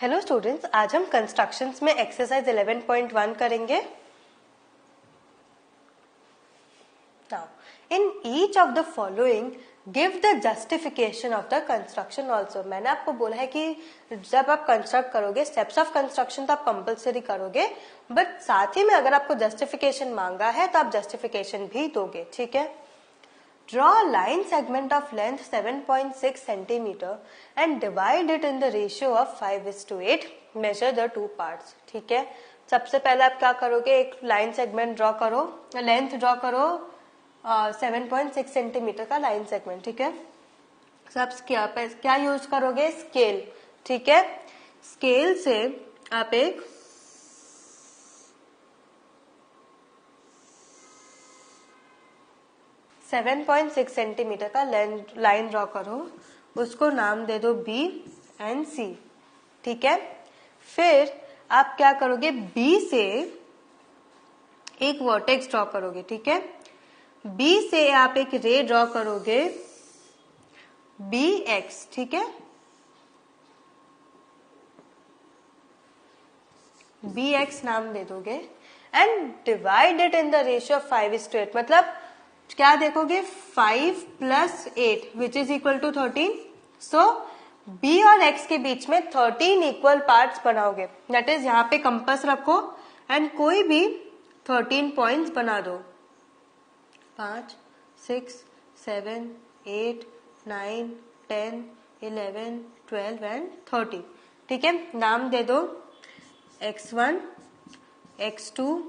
Hello students, आज हम constructions में एक्सरसाइज 11.1 करेंगे। Now in each of the following give the justification of the construction also. मैंने आपको बोला है कि जब आप कंस्ट्रक्ट करोगे स्टेप्स ऑफ कंस्ट्रक्शन तो आप कंपल्सरी करोगे, बट साथ ही में अगर आपको जस्टिफिकेशन मांगा है तो आप जस्टिफिकेशन भी दोगे। ठीक है। Draw a line segment of length 7.6 centimeter and divide it in the ratio of 5:8. Measure the two parts. ठीक है। सबसे पहले आप क्या करोगे, एक लाइन सेगमेंट ड्रॉ करो, लेंथ ड्रॉ करो 7.6 सेंटीमीटर का लाइन सेगमेंट। ठीक है। सब क्या यूज करोगे, स्केल। ठीक है। स्केल से आप एक सेवन 7.6 सेंटीमीटर का लाइन ड्रॉ करो, उसको नाम दे दो बी एंड सी। ठीक है। फिर आप क्या करोगे, बी से एक वर्टेक्स ड्रॉ करोगे। ठीक है। बी से आप एक रे ड्रॉ करोगे बी एक्स। ठीक है। बी एक्स नाम दे दोगे and divide it in the ratio of 5:8। मतलब क्या देखोगे, 5 + 8 which is equal to 13। So B और एक्स के बीच में 13 इक्वल पार्ट्स बनाओगे। दैट इज यहाँ पे कंपास रखो एंड कोई भी 13 पॉइंट्स बना दो। 5, 6, 7, 8, 9, 10, 11, 12 एंड 13। ठीक है। नाम दे दो x1, x2,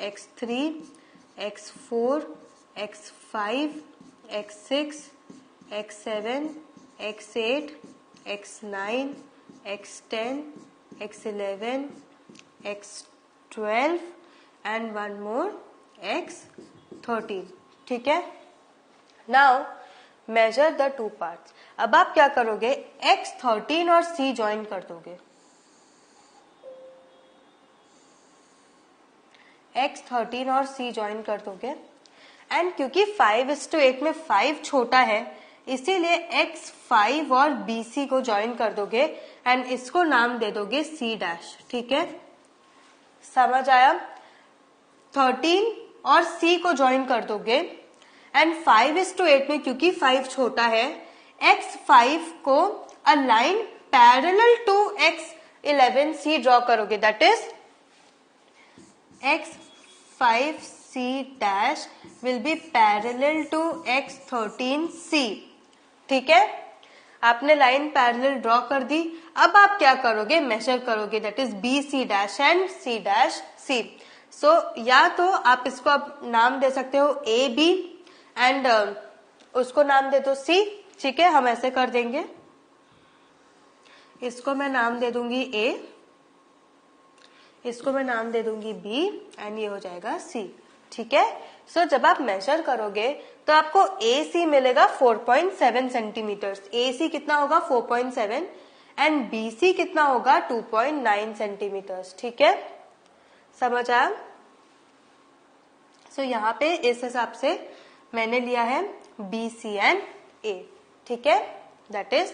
x3, x4, x5, x6, x7, x8, x9, x10, x11, x12 and one more x13। ठीक है। Now measure the two parts. अब आप क्या करोगे, x13 और c ज्वाइन कर दोगे। x13 और c ज्वाइन कर दोगे एंड क्योंकि 5:8 में 5 छोटा है इसीलिए x5 और bc को ज्वाइन कर दोगे एंड इसको नाम दे दोगे c'। ठीक है। समझ आया। 13 और c को ज्वाइन कर दोगे एंड 5:8 में क्योंकि 5 छोटा है x5 को a line parallel to x11c draw करोगे। That is x5c dash will be parallel to x13c। ठीक है। आपने लाइन पैरेलल ड्रॉ कर दी। अब आप क्या करोगे, मेजर करोगे। That is bc' and c'। सो या तो आप इसको अब नाम दे सकते हो ए बी एंड उसको नाम दे दो सी। ठीक है। हम ऐसे कर देंगे, इसको मैं नाम दे दूंगी ए, इसको मैं नाम दे दूंगी बी एंड ये हो जाएगा सी। ठीक है। सो जब आप मेजर करोगे तो आपको ए सी मिलेगा 4.7 सेंटीमीटर। ए सी कितना होगा 4.7 एंड बी सी कितना होगा 2.9 सेंटीमीटर। ठीक है। समझ आया। सो यहाँ पे इस हिसाब से मैंने लिया है बी सी एंड ए। ठीक है। That is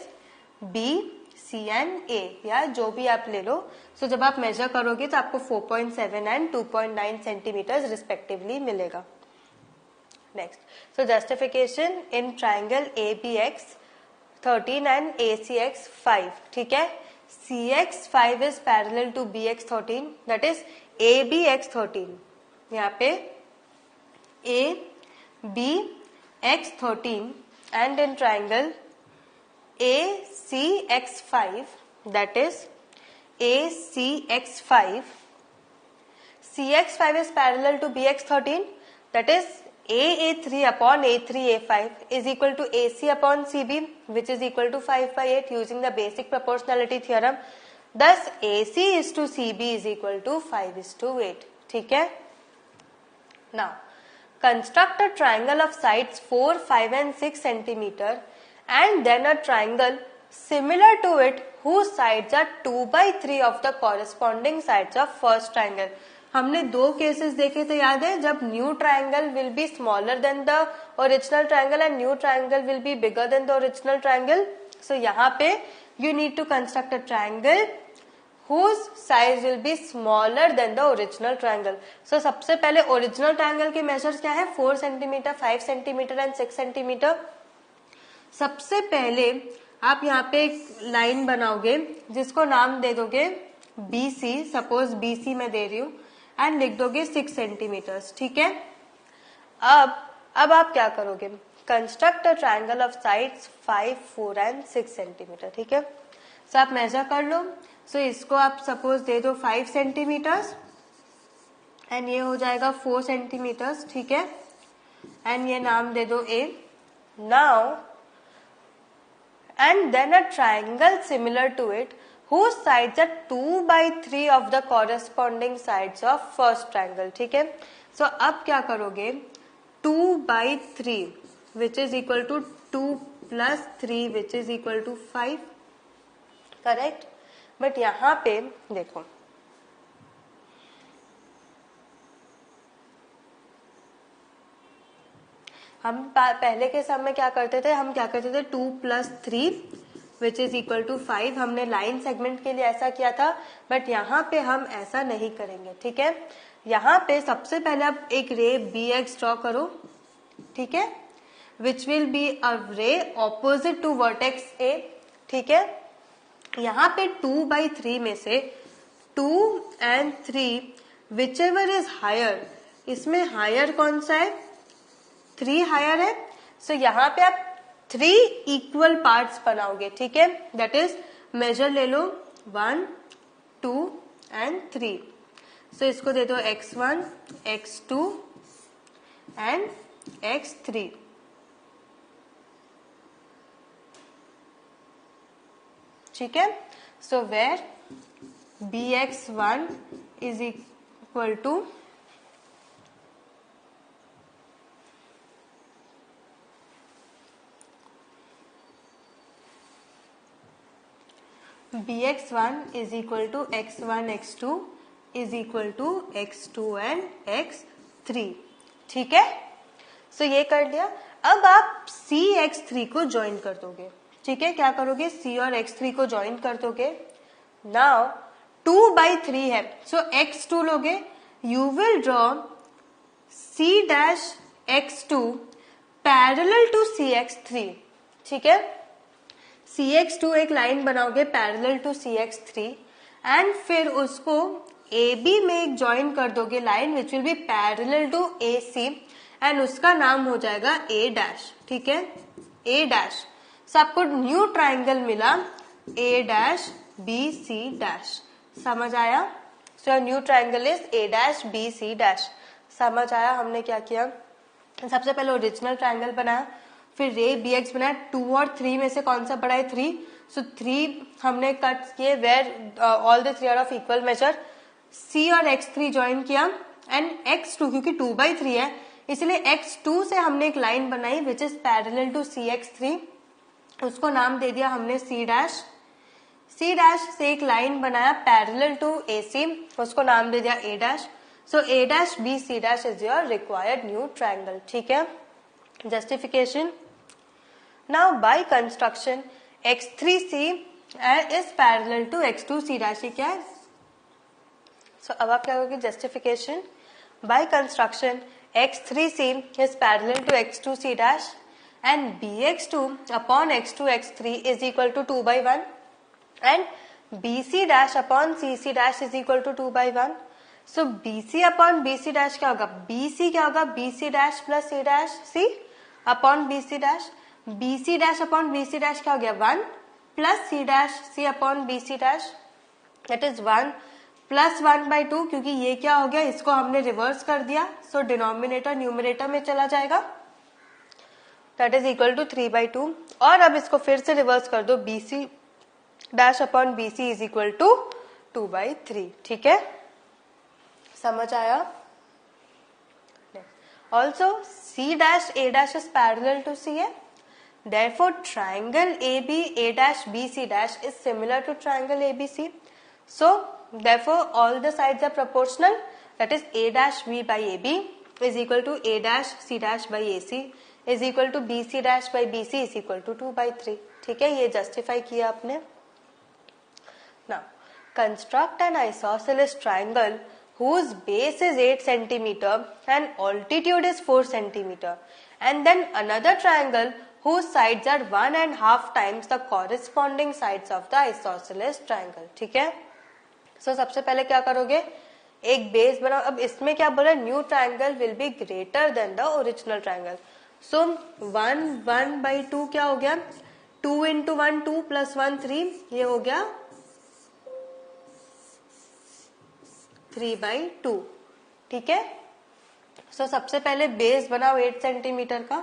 B C and A या जो भी आप ले लो। सो जब आप मेजर करोगे तो आपको 4.7 एंड 2.9 सेंटीमीटर रिस्पेक्टिवली मिलेगा। Next, so justification in triangle ABX 13 and ACX 5। ठीक है। CX 5 is parallel to BX 13 that is ABX 13। यहाँ पे ABX 13 and in triangle ACX 5 that is ACX 5, CX 5 is parallel to BX 13 that is AA3 upon A3 A5 is equal to AC upon CB which is equal to 5/8 using the basic proportionality theorem. Thus AC is to CB is equal to 5:8। ठीक है। Now construct a triangle of sides 4, 5 and 6 centimeter and then a triangle similar to it whose sides are 2/3 of the corresponding sides of first triangle। हमने दो cases देखे थे, याद है, जब new triangle will be smaller than the original triangle and new triangle will be bigger than the original triangle. So यहाँ पे you need to construct a triangle whose size will be smaller than the original triangle. So सबसे पहले original triangle के measures क्या है, 4 centimetre, 5 centimetre and 6 centimetre. सबसे पहले आप यहाँ पे एक लाइन बनाओगे जिसको नाम दे दोगे BC, सपोज BC मैं दे रही हूँ, एंड लिख दोगे 6 सेंटीमीटर. ठीक है. अब आप क्या करोगे, construct a triangle of sides 5, 4 and 6 centimetre. ठीक है. सो आप मेजर कर लो. सो इसको आप सपोज दे दो 5 सेंटीमीटर्स एंड ये हो जाएगा 4 सेंटीमीटर्स. ठीक है. एंड ये नाम दे दो A. Now and then a triangle similar to it whose sides are 2/3 of the corresponding sides of first triangle. ठीक है. सो अब क्या करोगे, 2/3 which is equal to 2 plus 3 which is equal to 5. Correct. But यहाँ पे देखो, हम पहले के सम में क्या करते थे, हम क्या करते थे 2 plus 3 which is equal to 5. हमने लाइन सेगमेंट के लिए ऐसा किया था, बट यहाँ पे हम ऐसा नहीं करेंगे. ठीक है. यहाँ पे सबसे पहले आप एक रे BX ड्रॉ करो. ठीक है. विच विल बी अ रे ऑपोजिट टू वर्टेक्स A. ठीक है. यहाँ पे 2/3 में से 2 and 3 whichever is higher, इसमें हायर कौन सा है, 3 हायर है. सो यहाँ पे आप 3 इक्वल पार्ट्स बनाओगे. ठीक है. दैट इज मेजर ले लो 1, 2 एंड 3. सो इसको दे दो x1, x2 एंड x3. ठीक है. So where bx1 is equal to bx1 is equal to x1, x2 is equal to x2 and x3. ठीक है. सो ये कर लिया. अब आप c x3 को ज्वाइन कर दोगे. ठीक है. क्या करोगे, c और x3 को ज्वाइन कर दोगे. नाउ 2/3 है, सो x2 लोगे. You will draw c dash x2 parallel to cx3. ठीक है. cx2 एक लाइन बनाओगे पैरेलल टू cx3 एंड फिर उसको AB में एक ज्वाइन कर दोगे line which will be parallel to AC and उसका नाम हो जाएगा A डैश. ठीक है. A dash. सो आपको न्यू ट्राइंगल मिला A डैश BC डैश. समझ आया. So new triangle is A dash BC dash. समझ आया. हमने क्या किया, सबसे पहले ओरिजिनल ट्राइंगल बनाया, फिर रे BX बनाया. 2 और 3 में से कौन सा बड़ा है, 3. सो 3 हमने कट किए where all the 3 are of equal measure. C और x3 ज्वाइन किया एंड x2 क्योंकि 2/3 है इसलिए x2 से हमने एक लाइन बनाई which is parallel to cx3. उसको नाम दे दिया हमने C डैश. C डैश से एक लाइन बनाया पैरेलल टू AC, उसको नाम दे दिया A dash. So A dash BC dash is your required new triangle. ठीक है. Justification. Now by construction x3c is parallel to x2c dash. क्या है. So अब आप क्या करोगे, justification. By construction x3c is parallel to x2c dash and bx2 upon x2 x3 is equal to 2/1 and bc dash upon cc dash is equal to 2/1. So bc upon bc dash क्या होगा, bc क्या होगा, bc dash plus c dash c upon bc dash. BC dash upon BC dash क्या हो गया, 1 plus C dash C upon BC dash that is 1 plus 1/2. क्योंकि ये क्या हो गया, इसको हमने रिवर्स कर दिया. सो डिनोमिनेटर न्यूमरेटर में चला जाएगा. That is equal to 3/2. और अब इसको फिर से रिवर्स कर दो, BC dash upon BC is equal to 2/3. ठीक है. समझ आया. Also C dash A dash is parallel to C है. Therefore, triangle AB A dash BC dash is similar to triangle ABC. So, therefore, all the sides are proportional. That is, A dash B by AB is equal to A dash C dash by AC is equal to BC dash by BC is equal to 2/3. ठीक है. ये justify किया आपने. Now, construct N isosceles triangle whose base is 8 centimeter and altitude is 4 centimeter, and then another triangle whose sides are 1.5 times the corresponding sides of the isosceles triangle. ठीक है, सो सबसे पहले क्या करोगे, एक बेस बनाओ. अब इसमें क्या बोला, new triangle will be greater than the original triangle. So 1/2 क्या हो गया, 2 into 1 2 plus 1 3, ये हो गया 3/2. ठीक है, सो सबसे पहले बेस बनाओ 8 सेंटीमीटर का.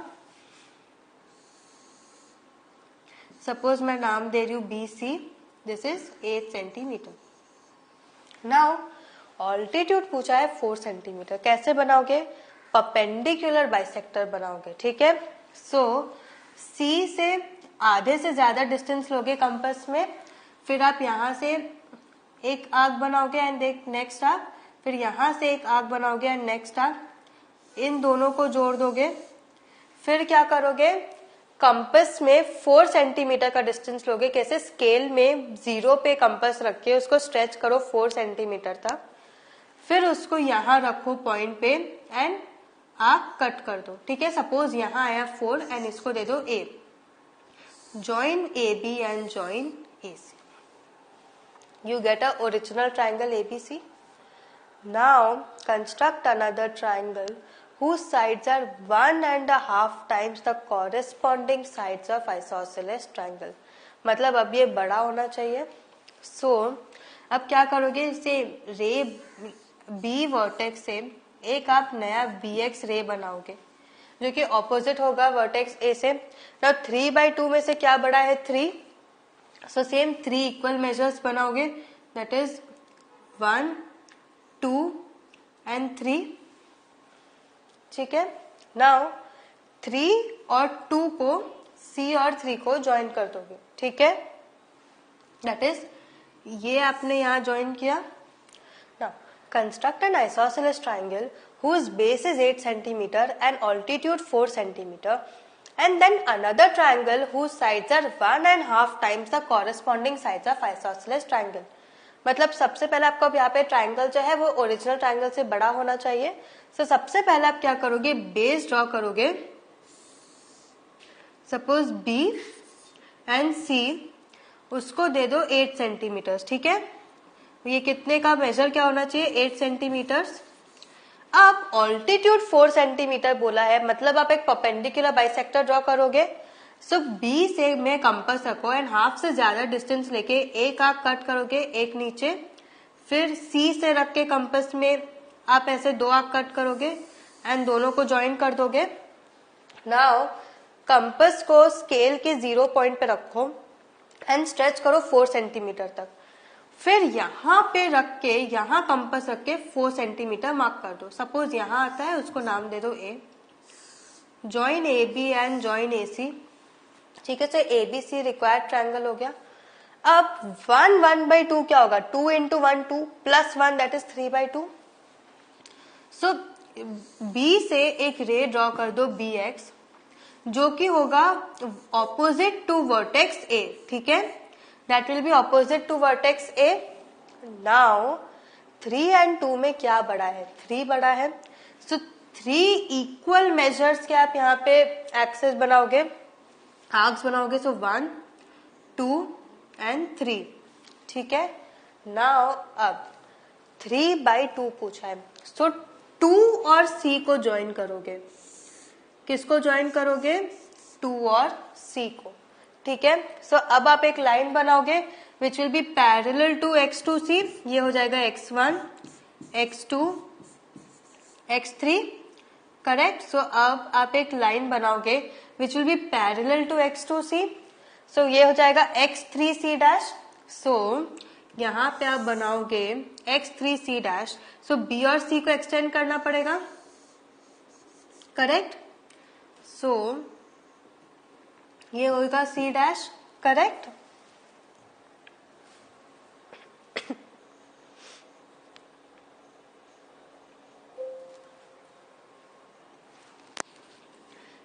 सपोज मैं नाम दे रही हूं BC, this is 8 centimetre. Now altitude पूछा है 4 सेंटीमीटर. कैसे बनाओगे, परपेंडिकुलर बाइसेक्टर बनाओगे. ठीक है, सो C से आधे से ज्यादा डिस्टेंस लोगे कंपास में, फिर आप यहां से एक आर्क बनाओगे एंड नेक्स्ट आर्क, फिर यहां से एक आर्क बनाओगे एंड नेक्स्ट आर्क, इन दोनों को जोड़ दोगे. फिर क्या करोगे, कंपास में 4 सेंटीमीटर का डिस्टेंस लोगे. कैसे, स्केल में 0 पे कंपास रख के उसको स्ट्रेच करो 4 सेंटीमीटर तक, फिर उसको यहां रखो पॉइंट पे एंड आप कट कर दो. ठीक है, सपोज यहां आया 4 एंड इसको दे दो A. Join AB and join AC. You get a original triangle ABC. Now construct another triangle whose sides are 1.5 times the corresponding sides of isosceles triangle. मतलब अब ये बड़ा होना चाहिए. So अब क्या करोगे, इसे रे B वर्टेक्स से एक आप नया BX रे बनाओगे जो कि ऑपोजिट होगा वर्टेक्स A से. Now 3/2 में से क्या बड़ा है, 3. सो सेम 3 इक्वल मेजर्स बनाओगे, दैट इज 1 2 एंड 3. ठीक है, नाउ 3 और 2 को, C और 3 को ज्वाइन कर दोगे. ठीक है, दैट इज ये आपने यहां ज्वाइन किया. Now construct N isosceles triangle whose base is 8 centimeter and altitude 4 centimeter, and then another triangle whose sides are 1.5 times the corresponding sides of isosceles triangle. मतलब सबसे पहले आपको यहाँ पे ट्राइंगल जो है वो ओरिजिनल ट्राइंगल से बड़ा होना चाहिए. सो सबसे पहले आप क्या करोगे, बेस ड्रॉ करोगे. सपोज B एंड C, उसको दे दो 8 सेंटीमीटर. ठीक है, ये कितने का मेजर क्या होना चाहिए, 8 सेंटीमीटर. अब ऑल्टीट्यूड 4 सेंटीमीटर बोला है, मतलब आप एक परपेंडिकुलर बाइसेक्टर ड्रॉ करोगे. सो B से में कंपास रखो एंड हाफ से ज्यादा डिस्टेंस लेके एक आर्क कट करोगे, एक नीचे. फिर C से रख के कंपास में आप ऐसे 2 आर्क कट करोगे एंड दोनों को ज्वाइन कर दोगे. नाउ कंपास को स्केल के 0 पॉइंट पे रखो एंड स्ट्रेच करो 4 सेंटीमीटर तक. फिर यहां पे रख के, यहां कंपास रख के 4 सेंटीमीटर मार्क कर दो. सपोज यहां आता है, उसको नाम दे दो A. Join AB and join AC. ठीक है, तो ABC रिक्वायर्ड ट्रायंगल हो गया. अब 1/2 क्या होगा, 2 into 1 2 plus 1 that is 3/2. So B से एक रे ड्रॉ कर दो BX, जो कि होगा ऑपोजिट टू वर्टेक्स A. ठीक है, that will be opposite to vertex A. Now 3 and 2 में क्या बड़ा है, 3 बड़ा है. So 3 equal measures के आप यहाँ पे एक्सेस बनाओगे, आर्क्स बनाओगे. So 1 2 and 3. ठीक है, now अब 3/2 पूछा है. So 2 और C को ज्वाइन करोगे. किसको ज्वाइन करोगे, 2 और C को. ठीक है, सो अब आप एक लाइन बनाओगे which will be parallel to X2C. ये हो जाएगा X1 X2 X3. करेक्ट. सो अब आप एक लाइन बनाओगे which will be parallel to X2C. So ये हो जाएगा X3C डैश. सो यहाँ पे आप बनाओगे X3C डैश. सो B और C को एक्सटेंड करना पड़ेगा. करेक्ट. सो ये होगा C डैश. करेक्ट.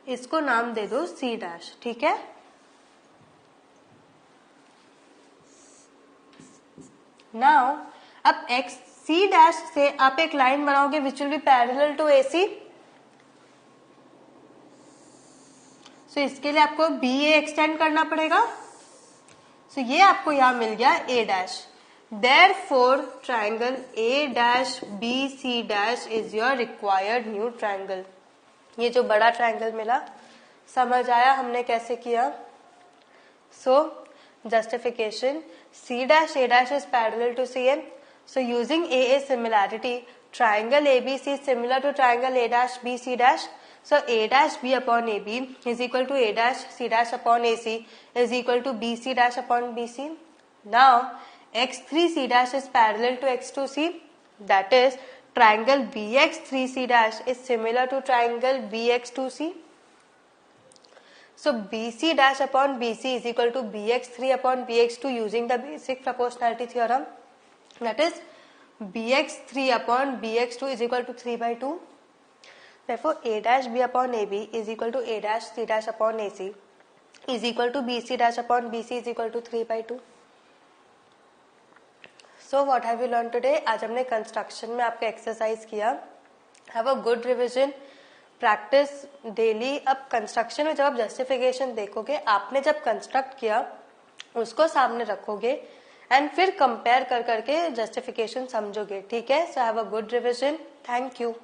इसको नाम दे दो C डैश. ठीक है, नाउ अब एक्स सी डैश से आप एक लाइन बनाओगे which will be parallel to A C. So इसके लिए आपको बी ए एक्सटेंड करना पड़ेगा। सो ये आपको यहां मिल गया ए dash. Therefore, triangle A dash B C dash is your required new triangle। ये जो बड़ा ट्रायंगल मिला, समझ आया हमने कैसे किया? So, justification C dash A dash is parallel to CA। So, using AA similarity, triangle ABC is similar to triangle A dash B C dash। So, A dash B upon AB is equal to A dash C dash upon AC is equal to BC dash upon BC। Now, x3c dash is parallel to x2c, that is triangle bx3c dash is similar to triangle bx2c। So bc dash upon bc is equal to bx3 upon bx2 using the basic proportionality theorem, that is bx3 upon bx2 is equal to 3 by 2। Therefore a dash b upon ab is equal to a dash c dash upon ac is equal to bc dash upon bc is equal to 3 by 2। So what have you learn today? आज हमने construction में आपका exercise किया। Have a good revision, practice daily. अब construction में जब आप justification देखोगे, आपने जब कंस्ट्रक्ट किया उसको सामने रखोगे एंड फिर कंपेयर कर करके जस्टिफिकेशन समझोगे, ठीक है? So have a good revision. Thank you.